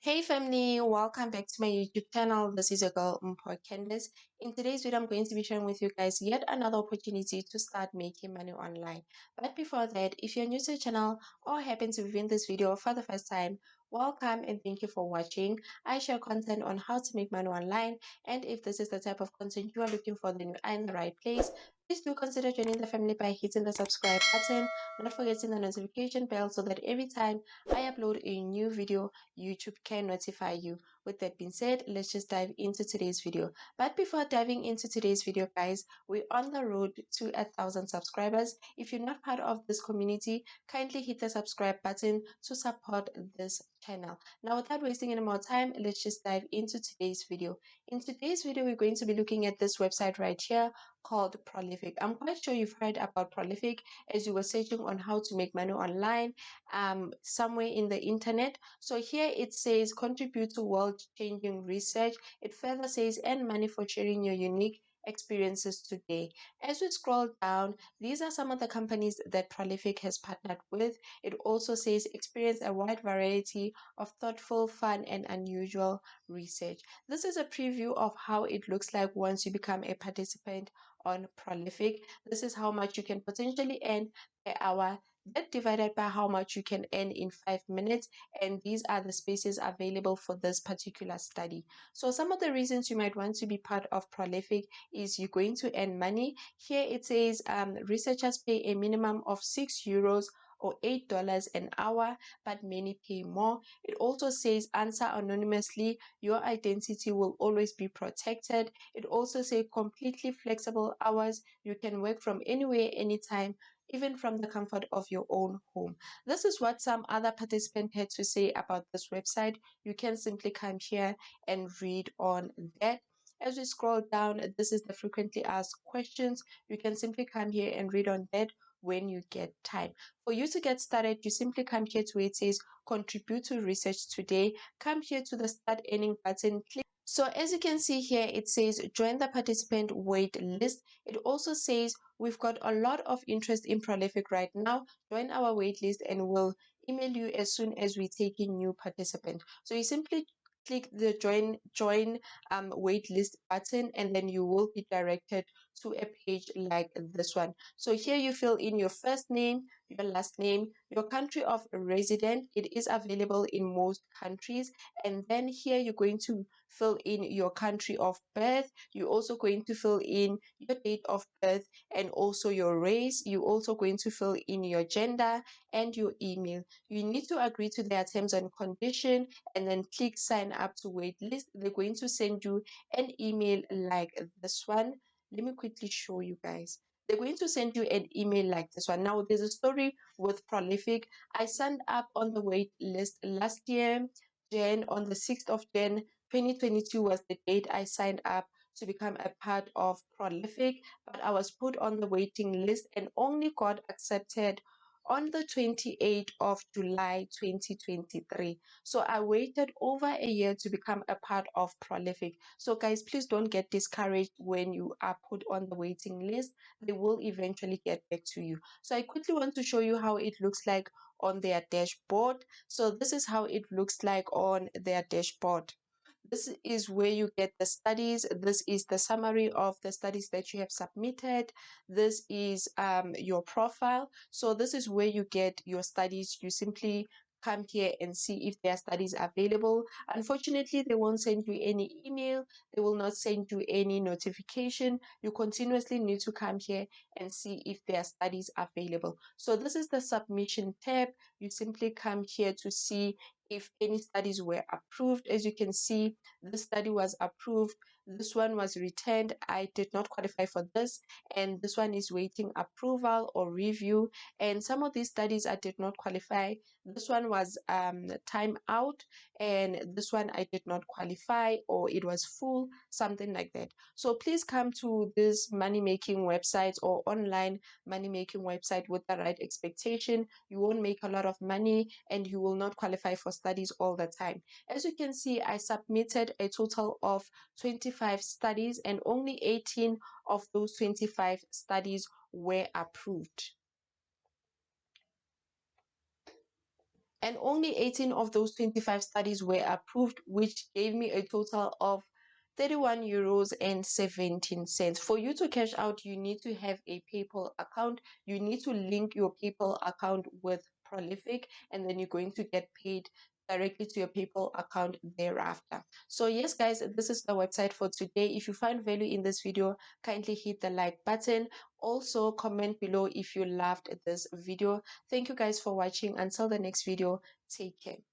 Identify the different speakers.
Speaker 1: Hey family, welcome back to my YouTube channel. This is your girl Candace. In today's video, I'm going to be sharing with you guys yet another opportunity to start making money online. But before that, if you're new to the channel or happen to be viewing this video for the first time, welcome and thank you for watching. I share content on how to make money online, and if this is the type of content you are looking for, then you are in the right place. Please do consider joining the family by hitting the subscribe button, not forgetting the notification bell so that every time I upload a new video, YouTube can notify you. With that being said, let's just dive into today's video. But before diving into today's video, guys, we're on the road to 1,000 subscribers. If you're not part of this community, kindly hit the subscribe button to support this channel. Now, without wasting any more time, let's just dive into today's video. In today's video, we're going to be looking at this website right here called Prolific. I'm quite sure you've heard about Prolific as you were searching on how to make money online somewhere in the internet. So here it says contribute to world-changing research. It further says earn money for sharing your unique experiences today. As we scroll down, these are some of the companies that Prolific has partnered with. It also says experience a wide variety of thoughtful, fun, and unusual research. This is a preview of how it looks like once you become a participant on Prolific. This is how much you can potentially earn per hour, that divided by how much you can earn in 5 minutes, and these are the spaces available for this particular study. So some of the reasons you might want to be part of Prolific is you're going to earn money. Here it says researchers pay a minimum of €6 or $8 an hour, but many pay more. It also says answer anonymously. Your identity will always be protected. It also says completely flexible hours. You can work from anywhere, anytime, even from the comfort of your own home. This is what some other participants had to say about this website. You can simply come here and read on that. As we scroll down, this is the frequently asked questions. You can simply come here and read on that when you get time. For you to get started, you simply come here to where it says contribute to research today. Come here to the start earning button. Click. So as you can see here, it says join the participant wait list. It also says we've got a lot of interest in Prolific right now. Join our wait list and we'll email you as soon as we take in new participant. So you simply click the join wait list button, and then you will be directed to a page like this one. So here you fill in your first name, your last name, your country of resident. It is available in most countries. And then here you're going to fill in your country of birth. You're also going to fill in your date of birth and also your race. You're also going to fill in your gender and your email. You need to agree to their terms and condition and then click sign up to waitlist. They're going to send you an email like this one. Let me quickly show you guys. They're going to send you an email like this one. Now, there's a story with Prolific. I signed up on the wait list last year, on the 6th of Jan 2022 was the date I signed up to become a part of Prolific, but I was put on the waiting list and only got accepted on the 28th of July 2023. So I waited over a year to become a part of Prolific. So guys, please don't get discouraged when you are put on the waiting list. They will eventually get back to you. So I quickly want to show you how it looks like on their dashboard. So this is how it looks like on their dashboard. This is where you get the studies. This is the summary of the studies that you have submitted. This is your profile. So this is where you get your studies. You simply come here and see if there are studies available. Unfortunately, they won't send you any email. They will not send you any notification. You continuously need to come here and see if there are studies available. So this is the submission tab. You simply come here to see if any studies were approved. As you can see, this study was approved. This one was returned. I did not qualify for this, and this one is waiting approval or review. And some of these studies I did not qualify. This one was time out, and this one I did not qualify, or it was full, something like that. So please come to this money making website or online money making website with the right expectation. You won't make a lot of money and you will not qualify for studies all the time. As you can see, I submitted a total of 25 studies and only 18 of those 25 studies were approved. and only 18 of those 25 studies were approved, which gave me a total of 31 euros and 17 cents. For you to cash out, you need to have a PayPal account. You need to link your PayPal account with Prolific, and then you're going to get paid directly to your PayPal account thereafter. So yes, guys, this is the website for today. If you find value in this video, kindly hit the like button. Also, comment below if you loved this video. Thank you guys for watching. Until the next video, take care.